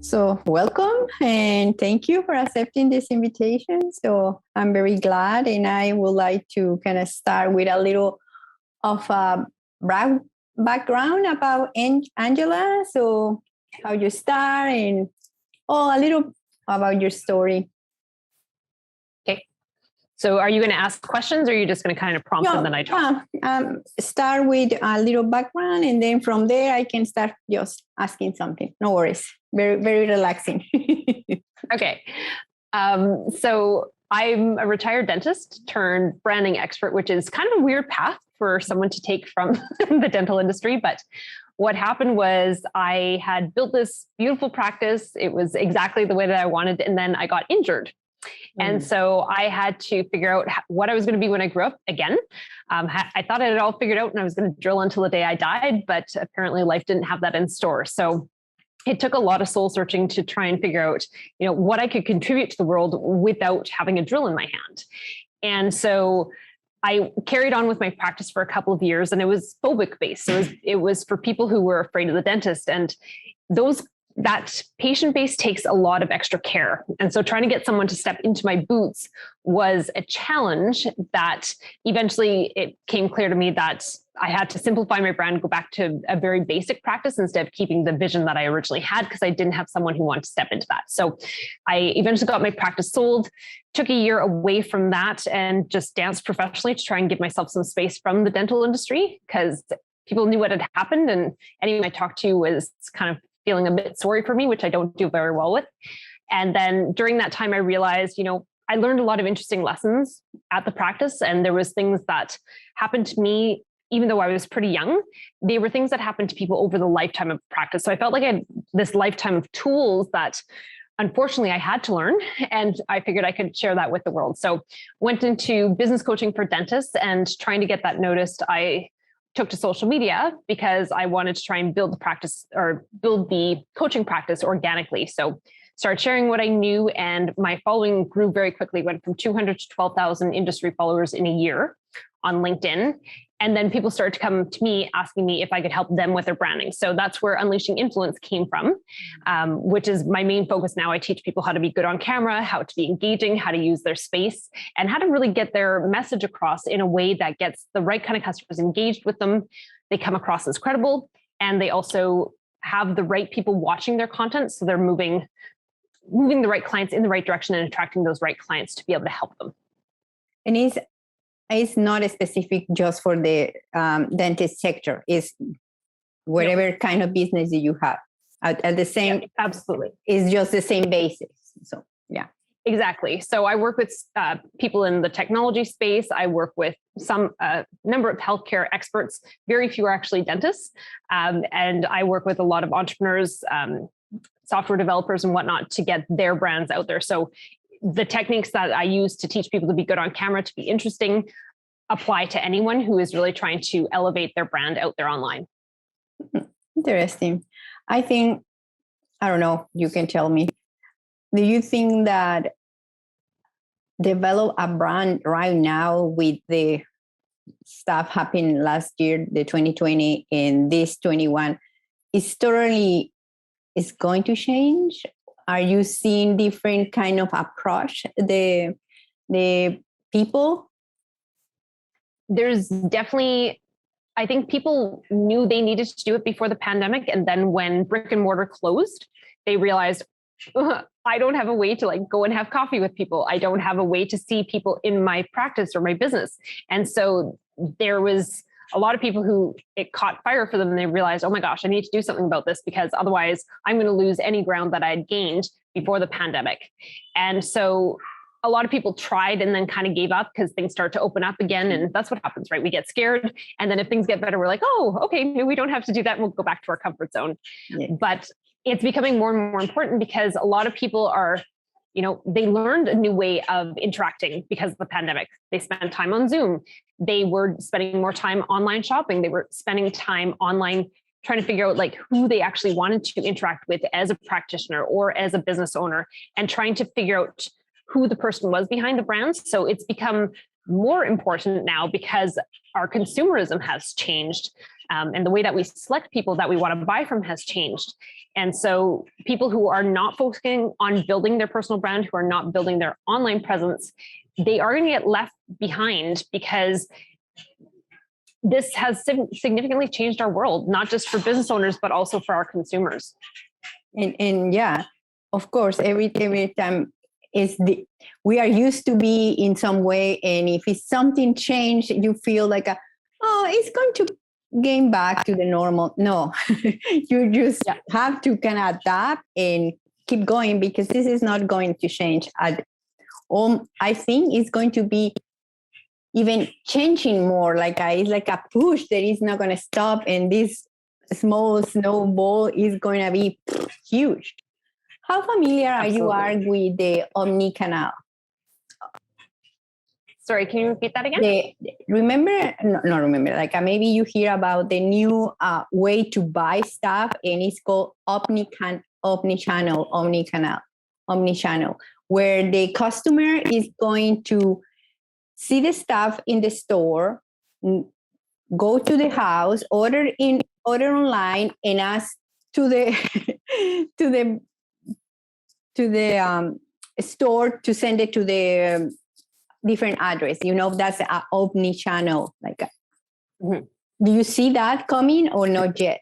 So welcome and thank you for accepting this invitation. So I'm very glad, and I would like to kind of start with a little of a background about Angela. So how you start and a little about your story. Okay. So are you going to ask questions, or are you just going to kind of prompt and then I talk? Start with a little background, and then from there I can start just asking something. No worries. Very, very relaxing. Okay. So I'm a retired dentist turned branding expert, which is kind of a weird path for someone to take from the dental industry. But what happened was I had built this beautiful practice. It was exactly the way that I wanted. And then I got injured. And so I had to figure out what I was going to be when I grew up again. I thought I had it all figured out and I was going to drill until the day I died, but apparently life didn't have that in store. So it took a lot of soul searching to try and figure out, what I could contribute to the world without having a drill in my hand. And so I carried on with my practice for a couple of years, and it was phobic based. So it was for people who were afraid of the dentist, and that patient base takes a lot of extra care. And so trying to get someone to step into my boots was a challenge that eventually it came clear to me that I had to simplify my brand, go back to a very basic practice instead of keeping the vision that I originally had, because I didn't have someone who wanted to step into that. So I eventually got my practice sold, took a year away from that, and just danced professionally to try and give myself some space from the dental industry, because people knew what had happened. And anyone I talked to was kind of feeling a bit sorry for me, which I don't do very well with. And then during that time, I realized, I learned a lot of interesting lessons at the practice. And there was things that happened to me, even though I was pretty young. They were things that happened to people over the lifetime of practice. So I felt like I had this lifetime of tools that unfortunately I had to learn, and I figured I could share that with the world. So went into business coaching for dentists, and trying to get that noticed, I took to social media because I wanted to try and build the practice, or build the coaching practice organically. So started sharing what I knew, and my following grew very quickly, went from 200 to 12,000 industry followers in a year on LinkedIn. And then people started to come to me asking me if I could help them with their branding. So that's where Unleashing Influence came from, which is my main focus now. I teach people how to be good on camera, how to be engaging, how to use their space, and how to really get their message across in a way that gets the right kind of customers engaged with them. They come across as credible, and they also have the right people watching their content. So they're moving the right clients in the right direction and attracting those right clients to be able to help them. And it's not specific just for the dentist sector. It's whatever kind of business that you have at the same. Yeah, absolutely. It's just the same basis. So, yeah. Exactly. So I work with people in the technology space. I work with some number of healthcare experts. Very few are actually dentists. And I work with a lot of entrepreneurs, software developers and whatnot, to get their brands out there. So the techniques that I use to teach people to be good on camera, to be interesting, apply to anyone who is really trying to elevate their brand out there online. Interesting. I don't know, you can tell me. Do you think that develop a brand right now with the stuff happened last year, the 2020 and this 21, is going to change? Are you seeing different kind of approach the people? There's definitely, I think people knew they needed to do it before the pandemic. And then when brick and mortar closed, they realized, I don't have a way to go and have coffee with people. I don't have a way to see people in my practice or my business. And so there was a lot of people who it caught fire for them, and they realized, oh my gosh, I need to do something about this, because otherwise I'm going to lose any ground that I had gained before the pandemic. And so a lot of people tried and then kind of gave up, because things start to open up again. And that's what happens, right? We get scared. And then if things get better, we're like, oh, okay, maybe we don't have to do that. We'll go back to our comfort zone. Yeah. But it's becoming more and more important, because a lot of people are, they learned a new way of interacting because of the pandemic. They spent time on Zoom. They were spending more time online shopping. They were spending time online trying to figure out who they actually wanted to interact with as a practitioner or as a business owner, and trying to figure out who the person was behind the brands. So it's become more important now because our consumerism has changed, and the way that we select people that we want to buy from has changed. And so people who are not focusing on building their personal brand, who are not building their online presence, they are going to get left behind because this has significantly changed our world, not just for business owners, but also for our consumers. And yeah, of course, every time we are used to be in some way. And if it's something changed, you feel like, it's going to gain back to the normal. No, you just have to kind of adapt and keep going, because this is not going to change at all. I think it's going to be even changing more. It's like a push that is not going to stop, and this small snowball is going to be huge. How familiar are you with the omni-canal? Sorry, can you repeat that again? Maybe you hear about the new way to buy stuff, and it's called omni-channel, where the customer is going to see the stuff in the store, go to the house, order online, and ask to the store to send it to the different address. That's an omni-channel. Do you see that coming or not yet?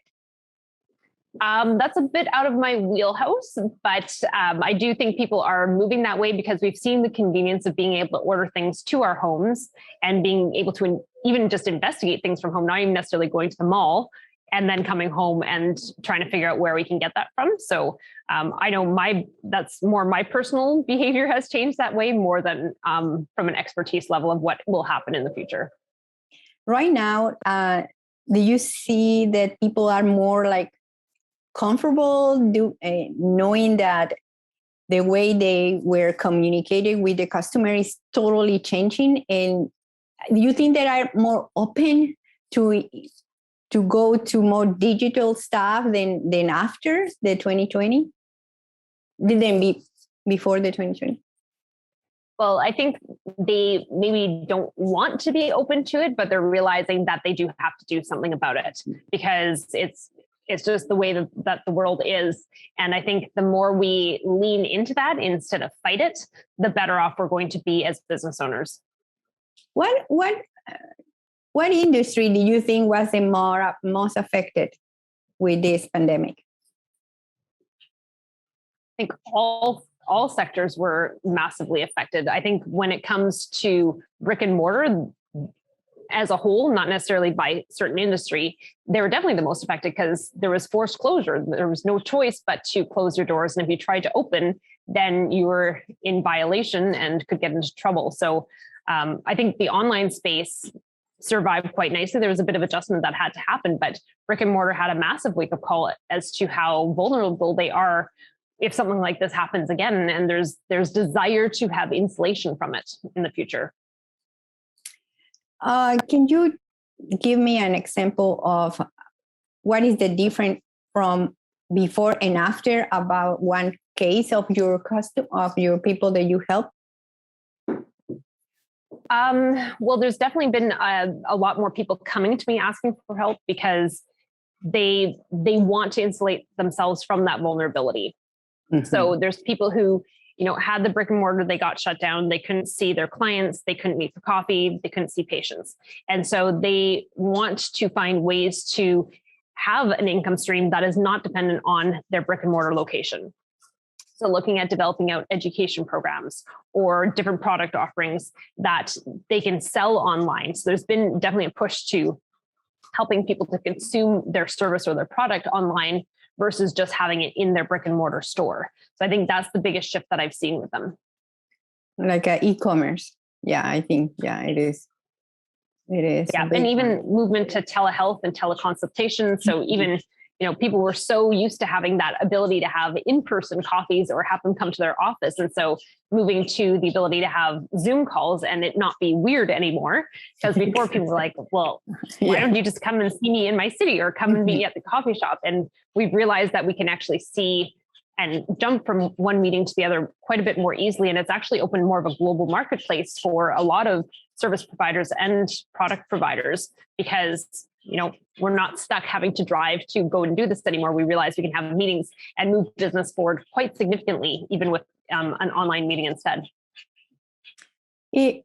That's a bit out of my wheelhouse, but I do think people are moving that way because we've seen the convenience of being able to order things to our homes and being able to even just investigate things from home, not even necessarily going to the mall and then coming home and trying to figure out where we can get that from. So I know that's more my personal behavior has changed that way more than from an expertise level of what will happen in the future. Right now, do you see that people are more comfortable knowing that the way they were communicating with the customer is totally changing? And do you think they are more open to go to more digital stuff than after the 2020? Than before the 2020? Well, I think they maybe don't want to be open to it, but they're realizing that they do have to do something about it because it's just the way that the world is. And I think the more we lean into that instead of fight it, the better off we're going to be as business owners. What industry do you think was the most affected with this pandemic? I think all sectors were massively affected. I think when it comes to brick and mortar as a whole, not necessarily by certain industry, they were definitely the most affected because there was forced closure. There was no choice but to close your doors. And if you tried to open, then you were in violation and could get into trouble. So I think the online space survived quite nicely. There was a bit of adjustment that had to happen, but brick and mortar had a massive wake-up call as to how vulnerable they are if something like this happens again, and there's desire to have insulation from it in the future. Can you give me an example of what is the difference from before and after about one case of your people that you help? Well, there's definitely been a lot more people coming to me asking for help because they want to insulate themselves from that vulnerability. Mm-hmm. So there's people who, had the brick and mortar, they got shut down. They couldn't see their clients. They couldn't meet for coffee. They couldn't see patients. And so they want to find ways to have an income stream that is not dependent on their brick and mortar location. So looking at developing out education programs or different product offerings that they can sell online. So there's been definitely a push to helping people to consume their service or their product online versus just having it in their brick and mortar store. So I think that's the biggest shift that I've seen with them. Like e-commerce. Yeah, I think, it is. It is. Yeah, and even movement to telehealth and teleconsultation. So even, people were so used to having that ability to have in-person coffees or have them come to their office. And so moving to the ability to have Zoom calls and it not be weird anymore. Because before people were like, well, why don't you just come and see me in my city or come and meet me at the coffee shop? And we've realized that we can actually see and jump from one meeting to the other quite a bit more easily. And it's actually opened more of a global marketplace for a lot of service providers and product providers, because, you know, we're not stuck having to drive to go and do this anymore. We realize we can have meetings and move business forward quite significantly, even with an online meeting instead.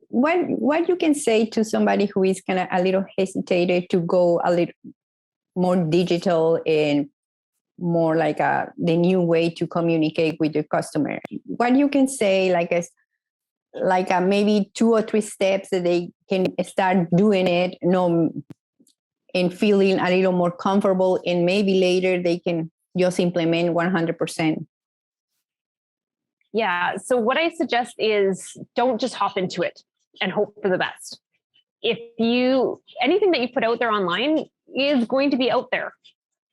What you can say to somebody who is kind of a little hesitated to go a little more digital and more like the new way to communicate with your customer? What you can say, like maybe 2 or 3 steps that they can start doing it, and feeling a little more comfortable, and maybe later they can just implement 100%. Yeah. So what I suggest is don't just hop into it and hope for the best. Anything that you put out there online is going to be out there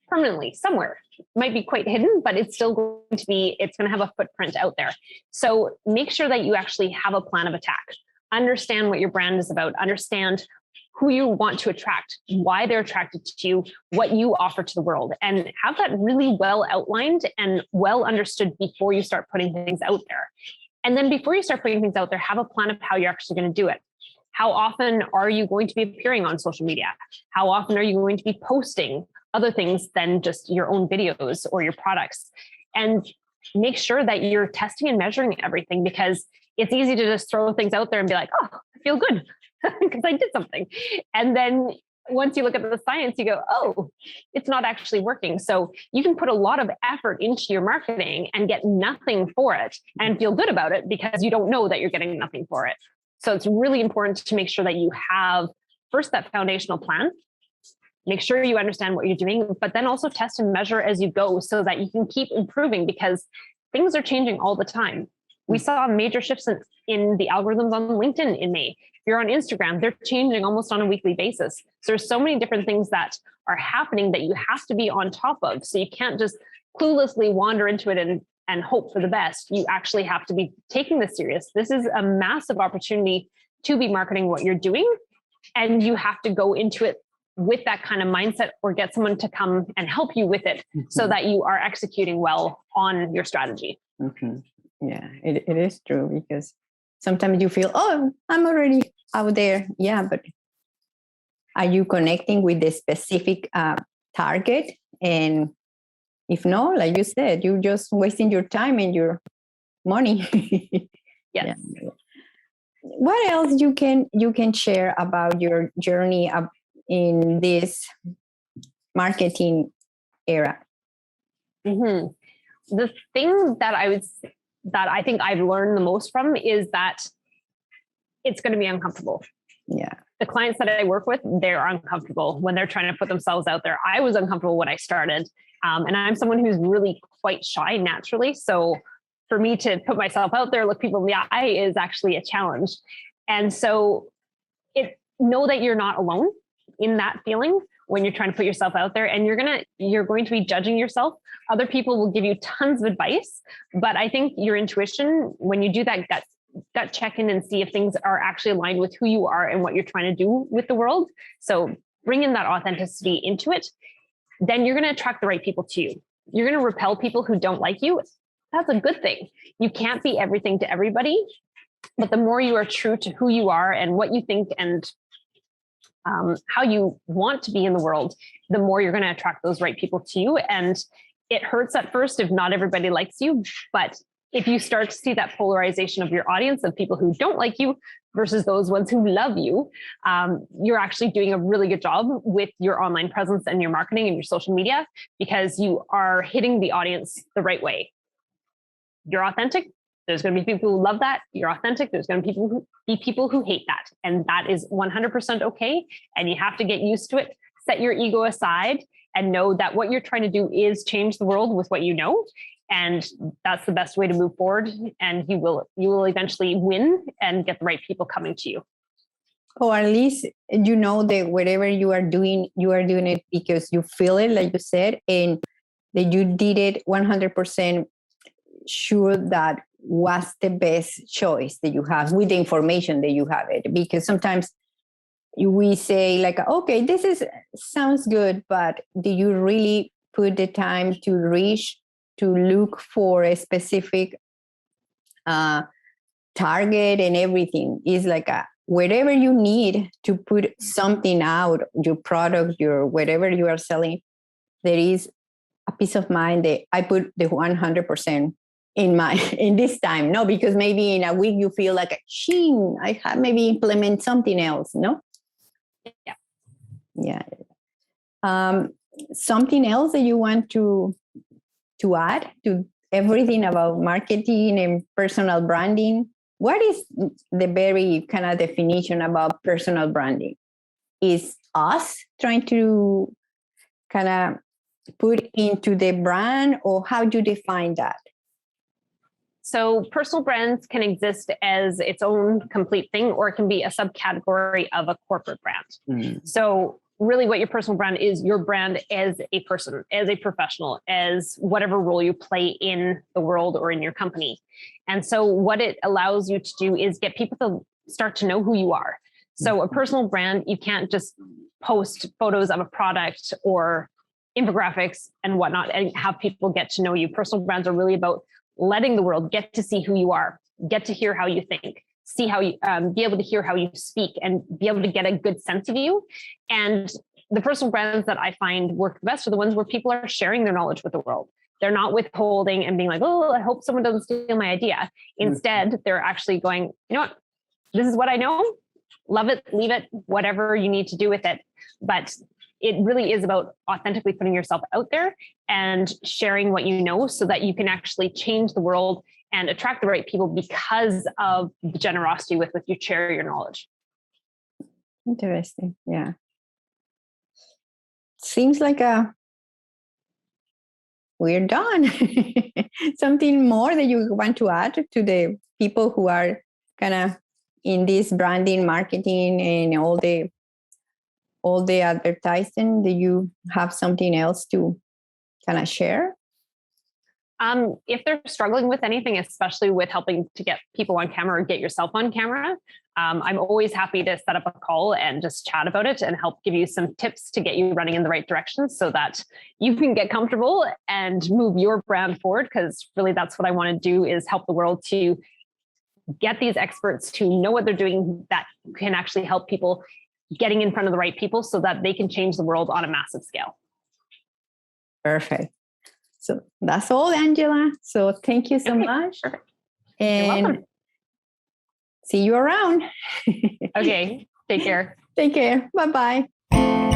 permanently somewhere. It might be quite hidden, but it's still going to have a footprint out there. So make sure that you actually have a plan of attack. Understand what your brand is about. Understand who you want to attract, why they're attracted to you, what you offer to the world, and have that really well outlined and well understood before you start putting things out there. And then before you start putting things out there, have a plan of how you're actually going to do it. How often are you going to be appearing on social media? How often are you going to be posting other things than just your own videos or your products? And make sure that you're testing and measuring everything, because it's easy to just throw things out there and be like, oh, I feel good because I did something. And then once you look at the science, you go, oh, it's not actually working. So you can put a lot of effort into your marketing and get nothing for it and feel good about it because you don't know that you're getting nothing for it. So it's really important to make sure that you have first that foundational plan. Make sure you understand what you're doing, but then also test and measure as you go so that you can keep improving, because things are changing all the time. We saw major shifts in the algorithms on LinkedIn in May. If you're on Instagram, they're changing almost on a weekly basis. So there's so many different things that are happening that you have to be on top of. So you can't just cluelessly wander into it and hope for the best. You actually have to be taking this serious. This is a massive opportunity to be marketing what you're doing. And you have to go into it with that kind of mindset, or get someone to come and help you with it so that you are executing well on your strategy. Mm-hmm. Yeah, it is true, because sometimes you feel, oh, I'm already out there. Yeah, but are you connecting with the specific target? And if no, like you said, you're just wasting your time and your money. Yes. Yeah. What else you can share about your journey in this marketing era? Mm-hmm. The thing that I think I've learned the most from is that it's going to be uncomfortable. Yeah. The clients that I work with, they're uncomfortable when they're trying to put themselves out there. I was uncomfortable when I started. And I'm someone who's really quite shy naturally. So for me to put myself out there, look people in the eye, is actually a challenge. And so know that you're not alone in that feeling when you're trying to put yourself out there, and you're going to be judging yourself. Other people will give you tons of advice, but I think your intuition, when you do that gut check in and see if things are actually aligned with who you are and what you're trying to do with the world. So bring in that authenticity into it. Then you're going to attract the right people to you. You're going to repel people who don't like you. That's a good thing. You can't be everything to everybody, but the more you are true to who you are and what you think and how you want to be in the world, the more you're going to attract those right people to you. And it hurts at first if not everybody likes you, but if you start to see that polarization of your audience of people who don't like you versus those ones who love you, you're actually doing a really good job with your online presence and your marketing and your social media, because you are hitting the audience the right way. You're authentic. There's going to be people who love that. You're authentic. There's going to be people who hate that. And that is 100% okay. And you have to get used to it. Set your ego aside and know that what you're trying to do is change the world with what you know. And that's the best way to move forward. And you will eventually win and get the right people coming to you. Or at least you know that whatever you are doing it because you feel it, like you said, and that you did it 100% sure that was the best choice that you have with the information that you have it. Because sometimes we say like, okay, sounds good, but do you really put the time to reach look for a specific target and everything. Is like wherever you need to put something out, your product, your whatever you are selling, there is a peace of mind that I put the 100% in this time. No, because maybe in a week you feel like, I have maybe implement something else. No. Yeah. Something else that you want to add to everything about marketing and personal branding? What is the very kind of definition about personal branding? Is us trying to kind of put into the brand, or how do you define that? So personal brands can exist as its own complete thing, or it can be a subcategory of a corporate brand. So really what your personal brand is, your brand as a person, as a professional, as whatever role you play in the world or in your company. And so what it allows you to do is get people to start to know who you are. So a personal brand, you can't just post photos of a product or infographics and whatnot and have people get to know you. Personal brands are really about letting the world get to see who you are, get to hear how you think, see how you be able to hear how you speak, and be able to get a good sense of you. And the personal brands that I find work the best are the ones where people are sharing their knowledge with the world. They're not withholding and being like, oh, I hope someone doesn't steal my idea. Instead, they're actually going, you know what, this is what I know. Love it, leave it, whatever you need to do with it. But it really is about authentically putting yourself out there and sharing what you know so that you can actually change the world and attract the right people because of the generosity with which you share your knowledge. Interesting. Yeah. Seems like we're done. Something more that you want to add to the people who are kind of in this branding, marketing, and all the advertising? Do you have something else to kind of share? If they're struggling with anything, especially with helping to get people on camera or get yourself on camera, I'm always happy to set up a call and just chat about it and help give you some tips to get you running in the right direction so that you can get comfortable and move your brand forward. Because really that's what I want to do, is help the world to get these experts to know what they're doing that can actually help people getting in front of the right people so that they can change the world on a massive scale. Perfect. So that's all, Angela. So thank you so much. Perfect. And you're welcome. See you around. Okay. Take care. Take care. Bye-bye.